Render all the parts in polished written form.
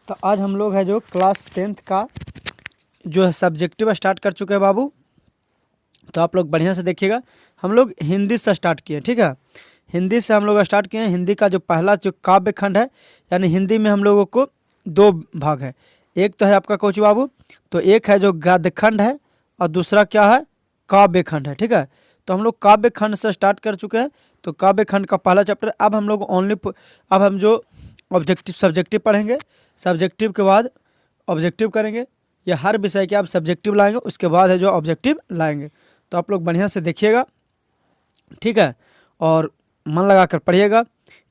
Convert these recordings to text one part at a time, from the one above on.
तो आज हम लोग है जो क्लास 10th का जो है सब्जेक्टिव स्टार्ट कर चुके हैं बाबू। तो आप लोग बढ़िया से देखिएगा। हम लोग हिंदी से स्टार्ट किए, ठीक है। हिंदी से हम लोग स्टार्ट किए हैं। हिंदी का जो पहला जो काव्य खंड है, यानी हिंदी में हम लोगों को दो भाग है। एक तो है आपका कोच बाबू, तो एक है जो गद्य खंड है और दूसरा क्या है, काव्य खंड है, ठीक है। तो हम लोग काव्य खंड से स्टार्ट कर चुके हैं। तो काव्य खंड का पहला चैप्टर अब हम लोग अब हम जो ऑब्जेक्टिव सब्जेक्टिव पढ़ेंगे, सब्जेक्टिव के बाद ऑब्जेक्टिव करेंगे। या हर विषय के आप सब्जेक्टिव लाएंगे, उसके बाद है जो ऑब्जेक्टिव लाएंगे। तो आप लोग बढ़िया से देखिएगा, ठीक है, और मन लगा कर पढ़िएगा।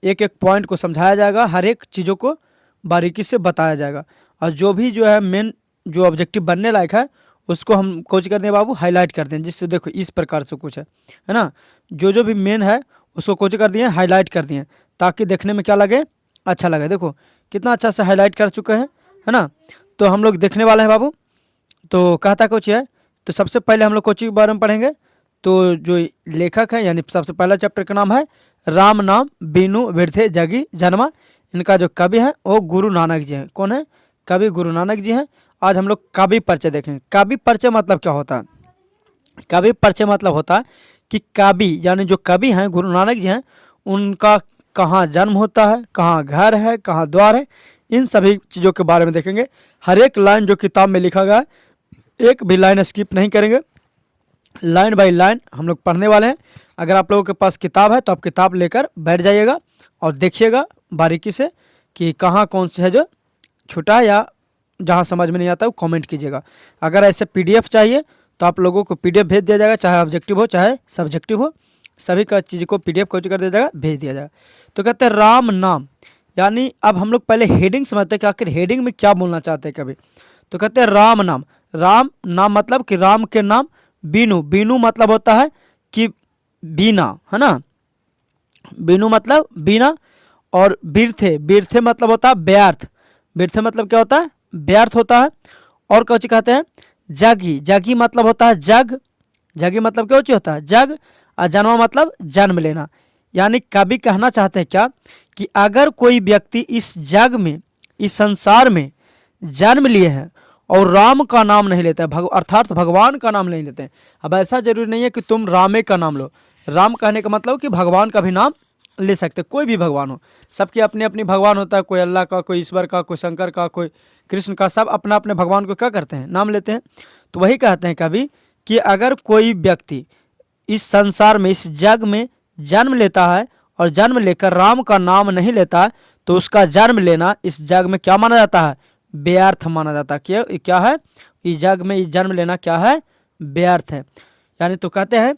एक एक पॉइंट को समझाया जाएगा, हर एक चीज़ों को बारीकी से बताया जाएगा। और जो भी जो है मेन जो ऑब्जेक्टिव बनने लायक है उसको हम कोच कर दें बाबू, हाईलाइट कर दें, जिससे देखो इस प्रकार से कुछ है ना। जो भी मेन है उसको कोच कर दिए, हाईलाइट कर दिए, ताकि देखने में क्या लगे, अच्छा लगे। देखो कितना अच्छा से हाईलाइट कर चुके हैं, है ना। तो हम लोग देखने वाले हैं बाबू। तो कहता कुछ है, तो सबसे पहले हम लोग कोचिंग के बारे में पढ़ेंगे। तो जो लेखक है, यानी सबसे पहला चैप्टर का नाम है राम नाम बीनू बिरथे जगी जन्मा। इनका जो कवि है वो गुरु नानक जी हैं। कौन है? कवि गुरु नानक जी हैं। आज हम लोग कवि परिचय देखेंगे। कवि परिचय मतलब क्या होता है? कवि परिचय मतलब होता है कि कवि यानी जो कवि हैं गुरु नानक जी हैं, उनका कहाँ जन्म होता है, कहाँ घर है, कहाँ द्वार है, इन सभी चीज़ों के बारे में देखेंगे। हर एक लाइन जो किताब में लिखा गया है, एक भी लाइन स्किप नहीं करेंगे, लाइन बाय लाइन हम लोग पढ़ने वाले हैं। अगर आप लोगों के पास किताब है तो आप किताब लेकर बैठ जाइएगा और देखिएगा बारीकी से कि कहाँ कौन से है जो छूटा है, या जहाँ समझ में नहीं आता वो कमेंट कीजिएगा। अगर ऐसे पीडीएफ चाहिए तो आप लोगों को पीडीएफ भेज दिया जाएगा, चाहे ऑब्जेक्टिव हो चाहे सब्जेक्टिव हो, सभी का चीज़ को पीडीएफ कोच कर दिया जाएगा, भेज दिया जाएगा। तो कहते हैं राम नाम, यानी अब हम लोग पहले हेडिंग समझते हैं कि आखिर हेडिंग में क्या बोलना चाहते हैं कभी। तो कहते हैं राम नाम। राम नाम मतलब कि राम के नाम। बीनू, बीनू मतलब होता है कि बीना, है ना। बीनू मतलब बीना। और बिरथे, बिरथे मतलब होता है व्यर्थ। बिरथे मतलब क्या होता है? व्यर्थ होता है। और क्या कहते हैं? जगी, जगी मतलब होता है जग। जगी मतलब क्या होता है? जग। और जन्मा मतलब जन्म लेना। यानी कवि कहना चाहते हैं क्या कि अगर कोई व्यक्ति इस जग में, इस संसार में जन्म लिए हैं और राम का नाम नहीं लेते हैं, अर्थात भगवान का नाम नहीं लेते हैं। अब ऐसा जरूरी नहीं है कि तुम रामे का नाम लो। राम कहने का मतलब कि भगवान का भी नाम ले सकते, कोई भी भगवान हो। सबकी अपनी अपनी भगवान होता है, कोई अल्लाह का, कोई ईश्वर का, कोई शंकर का, कोई कृष्ण का। सब अपना अपने भगवान को क्या करते हैं? नाम लेते हैं। तो वही कहते हैं कभी कि अगर कोई व्यक्ति इस संसार में, इस जग में जन्म लेता है और जन्म लेकर राम का नाम नहीं लेता है, तो उसका जन्म लेना इस जग में क्या माना जाता है? व्यर्थ माना जाता है। क्या है? इस जग में इस जन्म लेना क्या है? व्यर्थ है। यानी तो कहते हैं,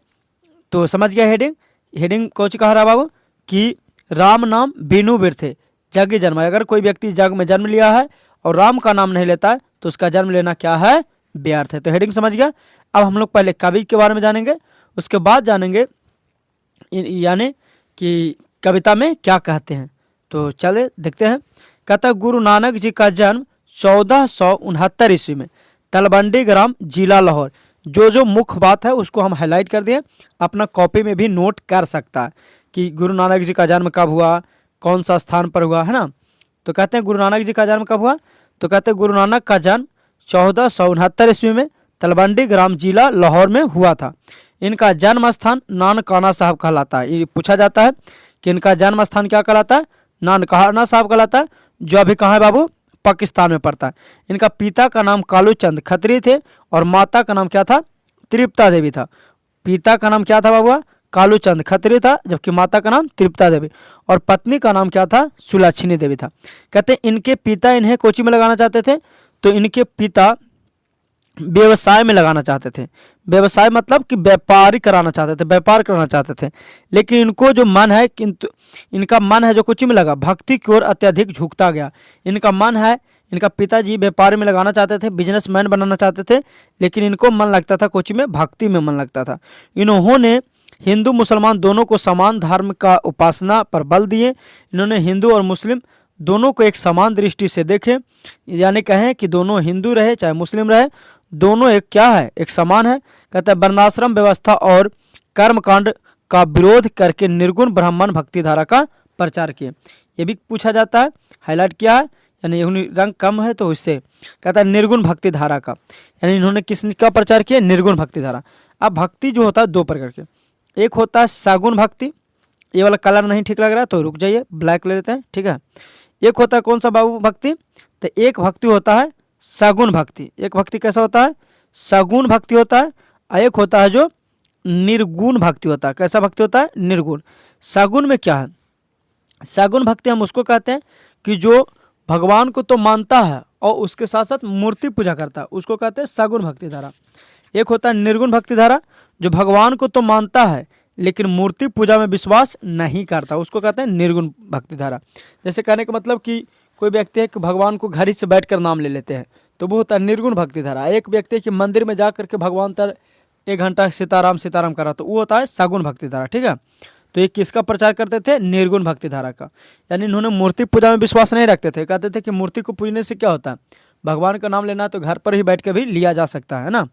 तो समझ गया हेडिंग। हेडिंग कौन कह रहा है बाबू कि राम नाम बीनू बिरथे जग जन्म। अगर कोई व्यक्ति जग में जन्म लिया है और राम का नाम नहीं लेता है तो उसका जन्म लेना क्या है? व्यर्थ है। तो हेडिंग समझ गया। अब हम लोग पहले कवि के बारे में जानेंगे, उसके बाद जानेंगे यानी कि कविता में क्या कहते हैं। तो चले देखते हैं। कहता गुरु नानक जी का जन्म 1469 ईस्वी में तलवंडी ग्राम, जिला लाहौर। जो मुख्य बात है उसको हम हाईलाइट कर दिए, अपना कॉपी में भी नोट कर सकता है कि गुरु नानक जी का जन्म कब हुआ, कौन सा स्थान पर हुआ, है ना। तो कहते हैं गुरु नानक जी का जन्म कब हुआ। तो कहते हैं गुरु नानक का जन्म 1469 ईस्वी में तलवंडी ग्राम, जिला लाहौर में हुआ था। इनका जन्म स्थान नानकाना साहब कहलाता है। ये पूछा जाता है कि इनका जन्म स्थान क्या कहलाता है? नानकाना साहब कहलाता है, जो अभी कहाँ है बाबू? पाकिस्तान में पड़ता है। इनका पिता का नाम कालू चंद खत्री थे और माता का नाम क्या था? तृप्ता देवी था। पिता का नाम क्या था बाबू? कालू चंद खत्री था, जबकि माता का नाम तृप्ता देवी, और पत्नी का नाम क्या था? सुलक्षणी देवी था। कहते हैं इनके पिता इन्हें कोचिंग में लगाना चाहते थे। तो इनके पिता व्यवसाय में लगाना चाहते थे। व्यवसाय मतलब कि व्यापारी कराना चाहते थे, व्यापार कराना चाहते थे। लेकिन इनको जो मन है, किंतु इनका मन है जो कोचिंग में लगा, भक्ति की ओर अत्यधिक झुकता गया। इनका मन है, इनका पिताजी व्यापार में लगाना चाहते थे, बिजनेसमैन बनाना चाहते थे, लेकिन इनको मन लगता था कोचिंग में, भक्ति में मन लगता था। इन्होंने हिंदू मुसलमान दोनों को समान धर्म का उपासना पर बल दिए। इन्होंने हिंदू और मुस्लिम दोनों को एक समान दृष्टि से देखे, यानी कहें कि दोनों हिंदू रहे चाहे मुस्लिम रहे, दोनों एक क्या है? एक समान है। कहते हैं वर्णाश्रम व्यवस्था और कर्मकांड का विरोध करके निर्गुण ब्राह्मण भक्ति धारा का प्रचार किए। ये भी पूछा जाता है, हाईलाइट किया है। यानी रंग कम है तो उससे। कहता है निर्गुण भक्ति धारा का, यानी इन्होंने किसका प्रचार किया? निर्गुण भक्ति धारा। अब भक्ति जो होता है दो प्रकार के, एक होता है सगुण भक्ति, ये वाला कलर नहीं ठीक लग रहा है तो रुक जाइए, ब्लैक ले लेते हैं, ठीक है। एक होता है कौन सा बाबू भक्ति? तो एक भक्ति होता है सगुण भक्ति। एक भक्ति कैसा होता है? सगुण भक्ति होता है। और एक होता है जो निर्गुण भक्ति होता है। कैसा भक्ति होता है? निर्गुण। सगुण में क्या है? सगुण भक्ति हम उसको कहते हैं कि जो भगवान को तो मानता है और उसके साथ साथ मूर्ति पूजा करता है, उसको कहते हैं सगुण भक्ति धारा। एक होता है निर्गुण भक्ति धारा, जो भगवान को तो मानता है लेकिन मूर्ति पूजा में विश्वास नहीं करता, उसको कहते हैं निर्गुण भक्ति धारा। जैसे कहने का मतलब कि कोई व्यक्ति है कि भगवान को घर ही से बैठकर नाम ले लेते हैं, तो वो होता है निर्गुण भक्ति धारा। एक व्यक्ति है कि मंदिर में जा करके भगवान तर 1 घंटा सीताराम सीताराम करा, तो वो होता है सगुण भक्ति धारा, ठीक है। तो ये किसका प्रचार करते थे? निर्गुण भक्ति धारा का। यानी इन्होंने मूर्ति पूजा में विश्वास नहीं रखते थे, कहते थे कि मूर्ति को पूजने से क्या होता है, भगवान का नाम लेना है तो घर पर ही बैठ के भी लिया जा सकता है ना।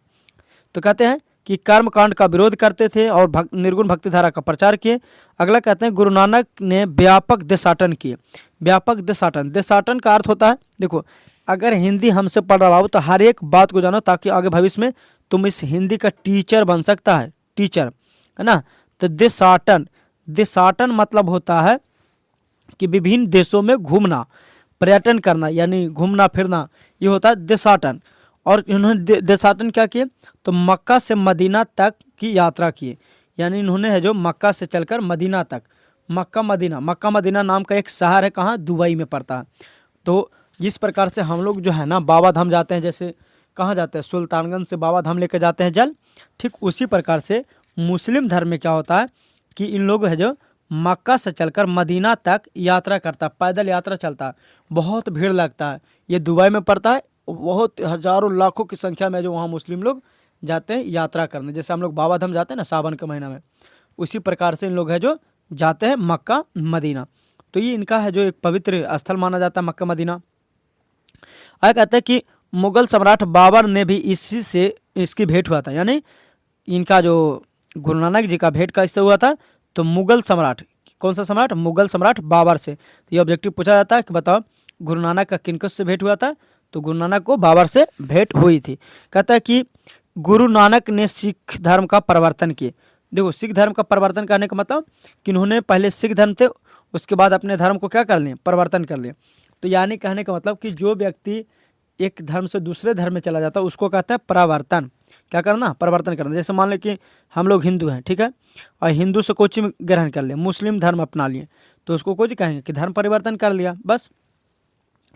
तो कहते हैं कि कर्म कांड का विरोध करते थे और निर्गुण भक्ति धारा का प्रचार किए। अगला कहते हैं गुरु नानक ने व्यापक देशाटन किए। व्यापक देशाटन, देशाटन का अर्थ होता है, देखो अगर हिंदी हमसे पढ़ रहा हो तो हर एक बात को जानो ताकि आगे भविष्य में तुम इस हिंदी का टीचर बन सकता है, टीचर, है ना। तो देशाटन, देशाटन मतलब होता है कि विभिन्न देशों में घूमना, पर्यटन करना, यानी घूमना फिरना, ये होता है देशाटन। और इन्होंने देशाटन क्या किए? तो मक्का से मदीना तक की यात्रा किए। यानी इन्होंने है जो मक्का से चलकर मदीना तक, मक्का मदीना नाम का एक शहर है, कहाँ? दुबई में पड़ता है। तो जिस प्रकार से हम लोग जो है ना बाबा धाम जाते हैं, जैसे कहाँ जाते हैं? सुल्तानगंज से बाबा धाम लेकर जाते हैं जल, ठीक उसी प्रकार से मुस्लिम धर्म में क्या होता है कि इन लोग है जो मक्का से चलकर मदीना तक यात्रा करता है, पैदल यात्रा चलता है, बहुत भीड़ लगता है। ये दुबई में पड़ता है, बहुत हजारों लाखों की संख्या में जो वहाँ मुस्लिम लोग जाते हैं यात्रा करने, जैसे हम लोग बाबा धाम जाते हैं ना सावन के महीना में, उसी प्रकार से इन लोग है जो जाते हैं मक्का मदीना। तो ये इनका है जो एक पवित्र स्थल माना जाता है मक्का मदीना। आगे कहते हैं कि मुगल सम्राट बाबर ने भी इसी से इसकी भेंट हुआ था, यानी इनका जो गुरु नानक जी का भेंट का इससे हुआ था। तो मुगल सम्राट, कौन सा सम्राट? मुगल सम्राट बाबर से। तो ये ऑब्जेक्टिव पूछा जाता है कि बताओ गुरु नानक का किनकस से भेंट हुआ था? तो गुरु नानक को बाबर से भेंट हुई थी। कहता है कि गुरु नानक ने सिख धर्म का परिवर्तन किए। देखो सिख धर्म का परिवर्तन करने का मतलब कि इन्होंने पहले सिख धर्म थे, उसके बाद अपने धर्म को क्या कर लिए? परिवर्तन कर लिए। तो यानी कहने का मतलब कि जो व्यक्ति एक धर्म से दूसरे धर्म में चला जाता है उसको कहता है परिवर्तन। क्या करना? परिवर्तन करना। जैसे मान लें कि हम लोग हिंदू हैं, ठीक है, और हिंदू से कोई चीज ग्रहण कर लिए, मुस्लिम धर्म अपना लिए, तो उसको कोई कहेंगे कि धर्म परिवर्तन कर लिया, बस।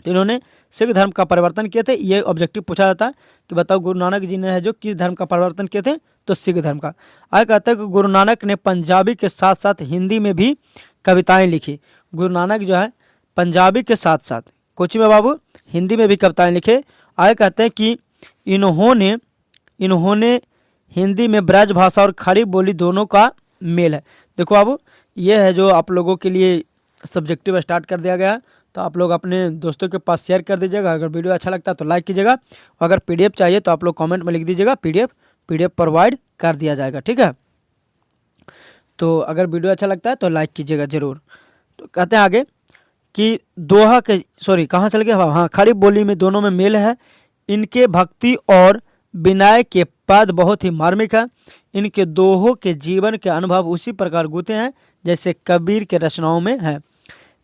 तो इन्होंने सिख धर्म का परिवर्तन किए थे। ये ऑब्जेक्टिव पूछा जाता है कि बताओ गुरु नानक जी ने है जो किस धर्म का परिवर्तन किए थे? तो सिख धर्म का। आगे कहते हैं कि गुरु नानक ने पंजाबी के साथ साथ हिंदी में भी कविताएं लिखी। गुरु नानक जो है पंजाबी के साथ साथ कोची में बाबू हिंदी में भी कविताएं लिखे। आगे कहते हैं कि इन्होंने हिंदी में ब्रज भाषा और खड़ी बोली दोनों का मेल है। देखो बाबू ये है जो आप लोगों के लिए सब्जेक्टिव स्टार्ट कर दिया गया है, तो आप लोग अपने दोस्तों के पास शेयर कर दीजिएगा। अगर वीडियो अच्छा लगता है तो लाइक कीजिएगा। अगर पीडीएफ चाहिए तो आप लोग कमेंट में लिख दीजिएगा, पीडीएफ प्रोवाइड कर दिया जाएगा, ठीक है। तो अगर वीडियो अच्छा लगता है तो लाइक कीजिएगा ज़रूर। तो कहते हैं आगे कि दोहा के कहाँ चल गया? हाँ, खड़ी बोली में दोनों में मेल है। इनके भक्ति और विनय के पद बहुत ही मार्मिक है। इनके दोहों के जीवन के अनुभव उसी प्रकार गूंथे हैं जैसे कबीर के रचनाओं में है,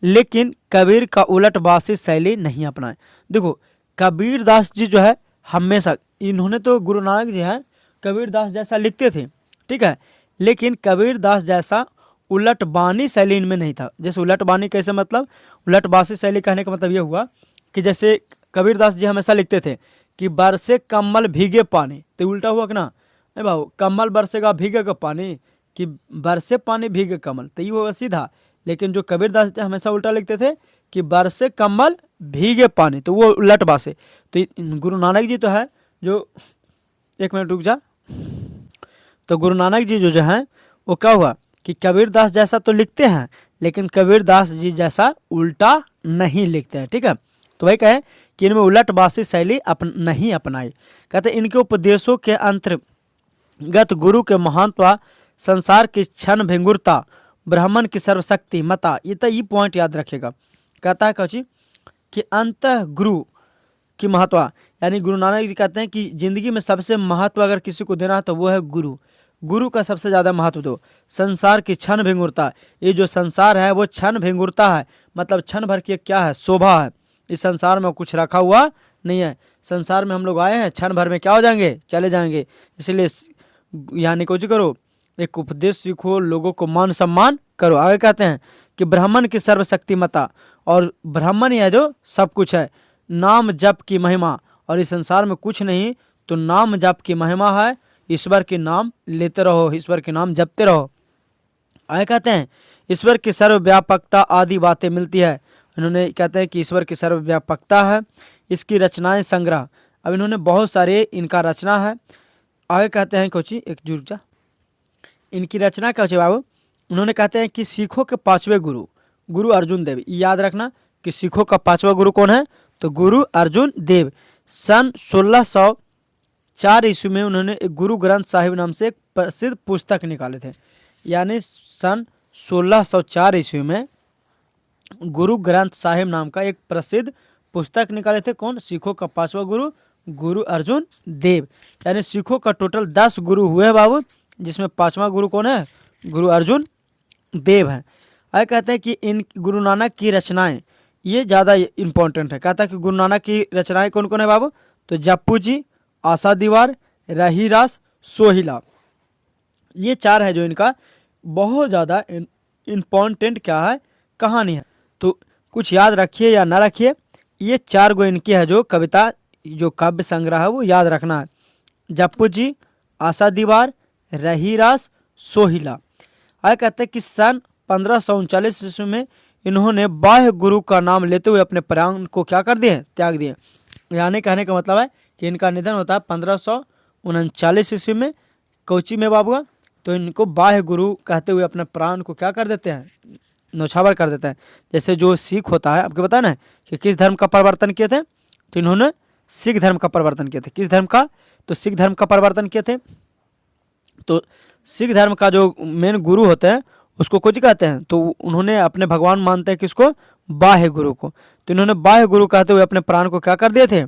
लेकिन कबीर का उलटवासी शैली नहीं अपनाए। देखो कबीर दास जी जो है हमेशा, इन्होंने तो गुरु नानक जी हैं कबीर दास जैसा लिखते थे, ठीक है, लेकिन कबीर दास जैसा उलटबानी शैली इनमें नहीं था। जैसे उलटबानी कैसे मतलब? उलटबासी शैली कहने का मतलब ये हुआ कि जैसे कबीर दास जी हमेशा लिखते थे कि बरसे कम्बल भीगे पानी, तो उल्टा हुआ कि ना? नहीं बाबू, कम्बल बरसेगा भीगेगा पानी, कि बरसे पानी भीगे कमल, तो ये होगा सीधा। लेकिन जो कबीर दास हमेशा उल्टा लिखते थे कि बरसे कम्बल भीगे पानी, तो वो उलटबासे। तो गुरु नानक जी तो है जो, एक मिनट रुक जा, तो गुरु नानक जी जो हैं वो क्या हुआ कि कबीर दास जैसा तो लिखते हैं लेकिन कबीर दास जी जैसा उल्टा नहीं लिखते हैं, ठीक है। तो वही कहे कि इनमें उलटबासी शैली नहीं अपनाई। कहते इनके उपदेशों के अंतर्गत गुरु के महानत्व, संसार की क्षण भिंगुरता, ब्राह्मण की सर्वशक्ति मता, ये पॉइंट याद रखेगा। कहता है कौची कि अंतः गुरु की महत्व, यानी गुरु नानक जी कहते हैं कि जिंदगी में सबसे महत्व अगर किसी को देना है तो वो है गुरु। गुरु का सबसे ज़्यादा महत्व दो। संसार की क्षण भंगुरता, ये जो संसार है वो क्षण भंगुरता है, मतलब क्षण भर की क्या है, शोभा है। इस संसार में कुछ रखा हुआ नहीं है। संसार में हम लोग आए हैं, क्षण भर में क्या हो जाएंगे, चले जाएंगे। इसलिए यानी कुछ करो, एक उपदेश सीखो, लोगों को मान सम्मान करो। आगे कहते हैं कि ब्राह्मण की सर्वशक्तिमता, और ब्राह्मण यह जो सब कुछ है, नाम जप की महिमा, और इस संसार में कुछ नहीं तो नाम जप की महिमा है। ईश्वर के नाम लेते रहो, ईश्वर के नाम जपते रहो। आगे कहते हैं ईश्वर की सर्वव्यापकता आदि बातें मिलती है। इन्होंने कहते हैं कि ईश्वर की सर्वव्यापकता है, इसकी रचनाएं संग्रह। अब इन्होंने बहुत सारे इनका रचना है। आगे कहते हैं कोची एक जुड़ जा, इनकी रचना क्या है बाबू। उन्होंने कहते हैं कि सिखों के पांचवें गुरु, गुरु अर्जुन देव। याद रखना कि सिखों का पांचवा गुरु कौन है, तो गुरु अर्जुन देव। सन 1604 ईस्वी में उन्होंने एक गुरु ग्रंथ साहिब नाम से एक प्रसिद्ध पुस्तक निकाले थे। यानी सन 1604 ईस्वी में गुरु ग्रंथ साहिब नाम का एक प्रसिद्ध पुस्तक निकाले थे। कौन, सिखों का पांचवा गुरु, गुरु अर्जुन देव। यानी सिखों का टोटल 10 गुरु हुए हैं बाबू, जिसमें पांचवा गुरु कौन है, गुरु अर्जुन देव हैं। आगे कहते हैं कि इन गुरु नानक की रचनाएं, ये ज़्यादा इंपॉर्टेंट है। कहता है कि गुरु नानक की रचनाएं कौन कौन है बाबू, तो जप्पू जी, आशा दीवार, रहीरास, सोहिला, ये 4 है जो इनका बहुत ज़्यादा इम्पॉर्टेंट क्या है, कहानी है। तो कुछ याद रखिए या ना रखिए, ये 4 गो इनकी है जो कविता, जो काव्य संग्रह है वो याद रखना है। जप्पू जी, आशा दीवार, रहीरास, सोहिला। आगे कहते हैं कि सन 1539 ईस्वी में इन्होंने बाह्य गुरु का नाम लेते हुए अपने प्राण को क्या कर दिए, त्याग दिए। यानी कहने का मतलब है कि इनका निधन होता है 1539 ईस्वी में, कोची में बाबुआ। तो इनको बाह्य गुरु कहते हुए अपने प्राण को क्या कर देते हैं, नौछावर कर देते हैं। जैसे जो सिख होता है, आपको पता है ना कि किस धर्म का परिवर्तन किए थे, तो इन्होंने सिख धर्म का परिवर्तन किए थे। किस धर्म का, तो सिख धर्म का परिवर्तन किए थे। तो सिख धर्म का जो मेन गुरु होते हैं उसको कुछ कहते हैं, तो उन्होंने अपने भगवान मानते हैं किसको, बाह्य गुरु को। तो इन्होंने बाह्य गुरु कहते हुए अपने प्राण को क्या कर दिए थे,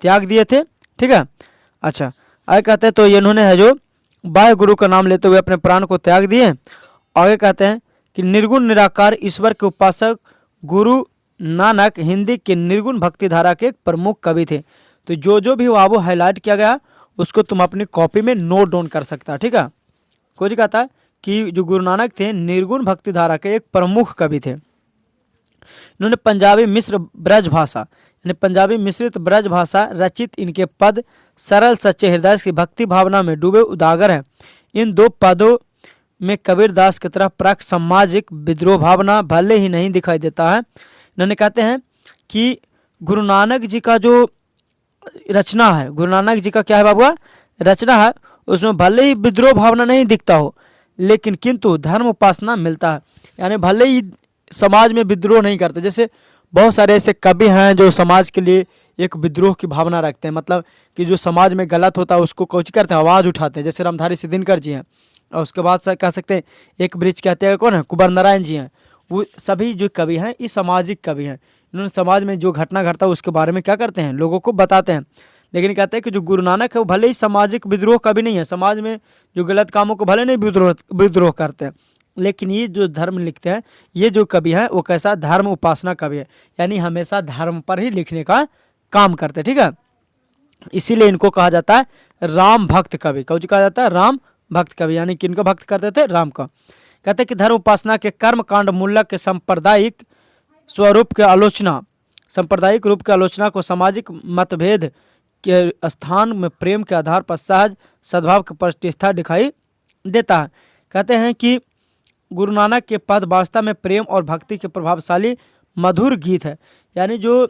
त्याग दिए थे। ठीक है, अच्छा आगे कहते हैं तो ये इन्होंने है जो बाह्य गुरु का नाम लेते हुए अपने प्राण को त्याग दिए। आगे कहते हैं कि निर्गुण निराकार ईश्वर के उपासक गुरु नानक हिंदी के निर्गुण भक्ति धारा के एक प्रमुख कवि थे। तो जो भी बाबू हाईलाइट किया गया उसको तुम अपनी कॉपी में नोट डाउन कर सकता है। ठीक है, कुछ कहता है कि जो गुरु नानक थे निर्गुण भक्ति धारा के एक प्रमुख कवि थे। इन्होंने पंजाबी मिश्र ब्रज भाषा, यानी पंजाबी मिश्रित ब्रज भाषा रचित इनके पद सरल सच्चे हृदय की भक्ति भावना में डूबे उदागर है। इन 2 पदों में कबीरदास की तरह प्राक सामाजिक विद्रोह भावना भले ही नहीं दिखाई देता है। इन्होंने कहते हैं कि गुरु नानक जी का जो रचना है, गुरु नानक जी का क्या है बाबुआ, रचना है, उसमें भले ही विद्रोह भावना नहीं दिखता हो, लेकिन किंतु धर्म उपासना मिलता है। यानी भले ही समाज में विद्रोह नहीं करते, जैसे बहुत सारे ऐसे कवि हैं जो समाज के लिए एक विद्रोह की भावना रखते हैं, मतलब कि जो समाज में गलत होता है उसको कुछ करते हैं, आवाज़ उठाते हैं। जैसे रामधारी सिद्धिनकर जी हैं, और उसके बाद से कह सकते हैं एक वृक्ष कहते हैं कौन है, कुंवर नारायण जी हैं। वो सभी जो कवि हैं ये सामाजिक कवि हैं। इन्होंने समाज में जो घटना घटता है उसके बारे में क्या करते हैं, लोगों को बताते हैं। लेकिन कहते हैं कि जो गुरु नानक है वो भले ही सामाजिक विद्रोह कवि नहीं है, समाज में जो गलत कामों को भले नहीं विद्रोह करते हैं, लेकिन ये जो धर्म लिखते हैं, ये जो कवि हैं वो कैसा धर्म उपासना कवि है, यानी हमेशा धर्म पर ही लिखने का काम करते हैं। ठीक है, इसीलिए इनको कहा जाता है राम भक्त कवि। कौन कहा जाता है, राम भक्त कवि, यानी किनको भक्त करते थे, राम का। कहते हैं कि धर्म उपासना के कर्म कांड मूल्य के सांप्रदायिक स्वरूप के आलोचना, सांप्रदायिक रूप के आलोचना को सामाजिक मतभेद के स्थान में प्रेम के आधार पर सहज सद्भाव की प्रतिष्ठा दिखाई देता है। कहते हैं कि गुरु नानक के पद वास्तव में प्रेम और भक्ति के प्रभावशाली मधुर गीत है। यानी जो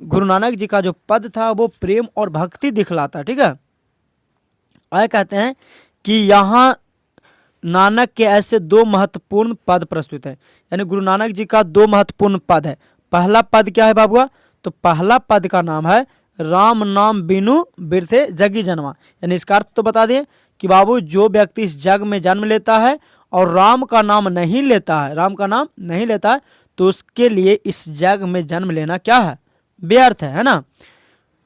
गुरु नानक जी का जो पद था वो प्रेम और भक्ति दिखलाता। ठीक है, आगे कहते हैं कि यहाँ नानक के ऐसे 2 महत्वपूर्ण पद प्रस्तुत है। यानी गुरु नानक जी का 2 महत्वपूर्ण पद है। पहला पद क्या है बाबुआ, तो पहला पद का नाम है राम नाम बिनु बिरथे जगी जन्मा। यानी इसका अर्थ तो बता दें कि बाबू जो व्यक्ति इस जग में जन्म लेता है और राम का नाम नहीं लेता है, राम का नाम नहीं लेता है, तो उसके लिए इस जग में जन्म लेना क्या है, व्यर्थ है ना।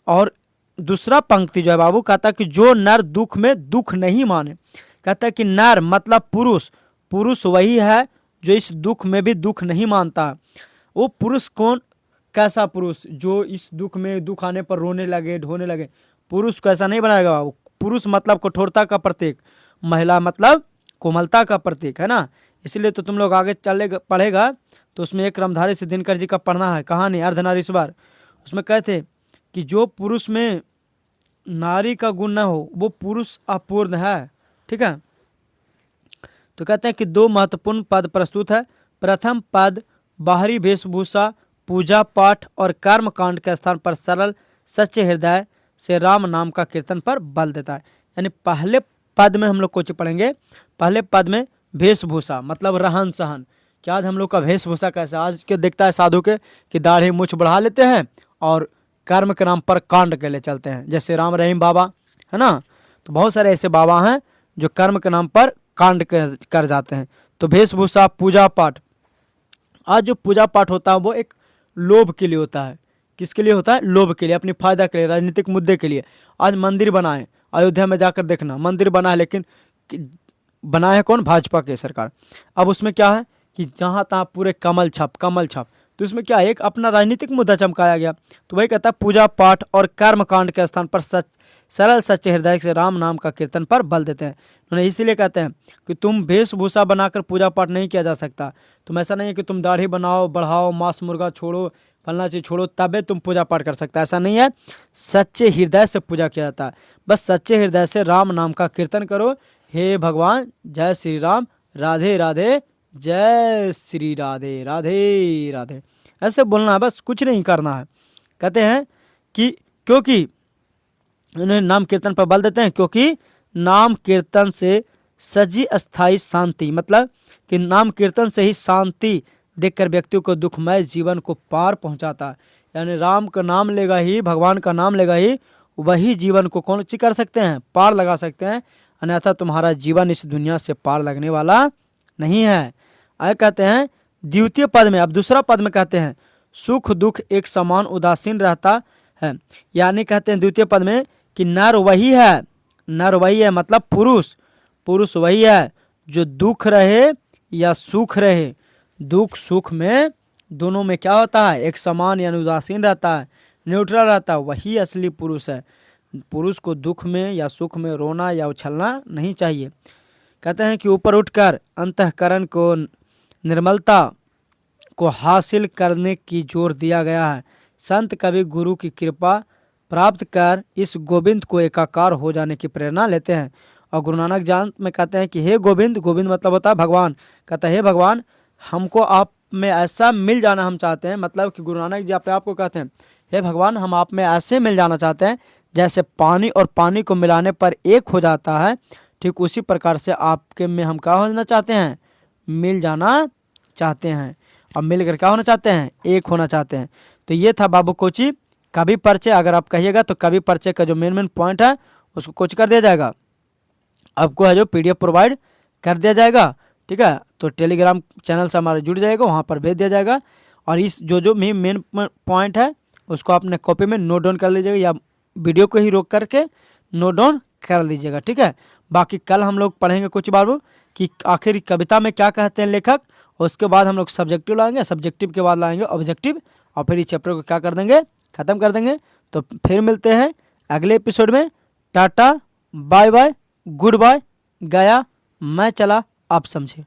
और दूसरा पंक्ति जो है बाबू कहता है कि जो नर दुख में दुख नहीं माने, कहता है कि नर मतलब पुरुष, पुरुष वही है जो इस दुख में भी दुख नहीं मानता। वो पुरुष कौन, कैसा पुरुष जो इस दुख में दुख आने पर रोने लगे ढोने लगे, पुरुष को ऐसा नहीं बनाएगा बाबू। पुरुष मतलब कठोरता का प्रतीक, महिला मतलब कोमलता का प्रतीक है ना। इसलिए तो तुम लोग आगे चले पढ़ेगा तो उसमें एक रामधारी से दिनकर जी का पढ़ना है कहानी अर्धनारीश्वर। उसमें कहते कि जो पुरुष में नारी का गुण न हो वो पुरुष अपूर्ण है। ठीक है, तो कहते हैं कि दो महत्वपूर्ण पद प्रस्तुत है। प्रथम पद बाहरी वेशभूषा, पूजा पाठ और कर्म कांड के स्थान पर सरल सच्चे हृदय से राम नाम का कीर्तन पर बल देता है। यानी पहले पद में हम लोग कुछ पढ़ेंगे, पहले पद में वेशभूषा मतलब रहन सहन, कि आज हम लोग का वेशभूषा कैसा। आज के दिखता है साधु के कि दाढ़ी मूछ बढ़ा लेते हैं और कर्म के नाम पर कांड के लिए चलते हैं, जैसे राम रहीम बाबा है ना। तो बहुत सारे ऐसे बाबा हैं जो कर्म के नाम पर कांड कर जाते हैं। तो वेशभूषा, पूजा पाठ, आज जो पूजा पाठ होता है वो एक लोभ के लिए होता है। किसके लिए होता है? लोभ के लिए, अपनी फायदा के लिए, राजनीतिक मुद्दे के लिए। आज मंदिर बनाए, अयोध्या में जाकर देखना मंदिर बना है, लेकिन बनाए है कौन? भाजपा की सरकार। अब उसमें क्या है कि जहाँ तहाँ पूरे कमल छाप कमल छाप, तो इसमें क्या है, एक अपना राजनीतिक मुद्दा चमकाया गया। तो वही कहता है पूजा पाठ और कर्म कांड के स्थान पर सरल सच्चे हृदय से राम नाम का कीर्तन पर बल देते हैं। उन्होंने इसीलिए कहते हैं कि तुम वेशभूषा बनाकर पूजा पाठ नहीं किया जा सकता। तुम ऐसा नहीं है कि तुम दाढ़ी बनाओ, बढ़ाओ, मांस मुर्गा छोड़ो, फलना चीज छोड़ो तबे तुम पूजा पाठ कर सकता, ऐसा नहीं है। सच्चे हृदय से पूजा किया जाता है। बस सच्चे हृदय से राम नाम का कीर्तन करो। हे भगवान, जय श्री राम, राधे राधे, जय श्री राधे राधे राधे, ऐसे बोलना है, बस कुछ नहीं करना है। कहते हैं कि क्योंकि उन्हें नाम कीर्तन पर बल देते हैं, क्योंकि नाम कीर्तन से सजी अस्थाई शांति, मतलब कि नाम कीर्तन से ही शांति देखकर व्यक्तियों को दुखमय जीवन को पार पहुंचाता है। यानी राम का नाम लेगा ही, भगवान का नाम लेगा ही, वही जीवन को कौन सी कर सकते हैं? पार लगा सकते हैं। अन्यथा तुम्हारा जीवन इस दुनिया से पार लगने वाला नहीं है। आगे कहते हैं द्वितीय पद में, अब दूसरा पद में कहते हैं सुख दुख एक समान उदासीन रहता है। यानी कहते हैं द्वितीय पद में कि नर वही है, नर वही है मतलब पुरुष, पुरुष वही है जो दुख रहे या सुख रहे, दुख सुख में दोनों में क्या होता है? एक समान यानी उदासीन रहता है, न्यूट्रल रहता है, वही असली पुरुष है। पुरुष को दुख में या सुख में रोना या उछलना नहीं चाहिए। कहते हैं कि ऊपर उठकर अंतःकरण को निर्मलता को हासिल करने की जोर दिया गया है। संत कवि गुरु की कृपा प्राप्त कर इस गोविंद को एकाकार हो जाने की प्रेरणा लेते हैं। और गुरु नानक जान में कहते हैं कि हे गोविंद, गोविंद मतलब होता है भगवान, कहता है हे भगवान हमको आप में ऐसा मिल जाना हम चाहते हैं। मतलब कि गुरु नानक जी अपने आप को कहते हैं हे भगवान हम आप में ऐसे मिल जाना चाहते हैं जैसे पानी और पानी को मिलाने पर एक हो जाता है, ठीक उसी प्रकार से आपके में हम क्या होना चाहते हैं? मिल जाना चाहते हैं। और मिलकर क्या होना चाहते हैं? एक होना चाहते हैं। तो ये था बाबू कोची कवि परिचय। अगर आप कहिएगा तो कवि परिचय का जो मेन पॉइंट है उसको कोच कर दिया जाएगा, आपको है जो PDF प्रोवाइड कर दिया जाएगा। ठीक है, तो टेलीग्राम चैनल से हमारा जुड़ जाएगा, वहाँ पर भेज दिया जाएगा। और इस जो मेन पॉइंट है उसको आपने कॉपी में नोट डाउन कर लीजिएगा, या वीडियो को ही रोक करके नोट डाउन कर लीजिएगा। ठीक है, बाकी कल हम लोग पढ़ेंगे कुछ बाबू कि आखिर कविता में क्या कहते हैं लेखक, और उसके बाद हम लोग सब्जेक्टिव लाएंगे, सब्जेक्टिव के बाद लाएंगे ऑब्जेक्टिव, और फिर इस चैप्टर को क्या कर देंगे? ख़त्म कर देंगे। तो फिर मिलते हैं अगले एपिसोड में। टाटा, बाय बाय, गुड बाय, गया, मैं चला, आप समझे।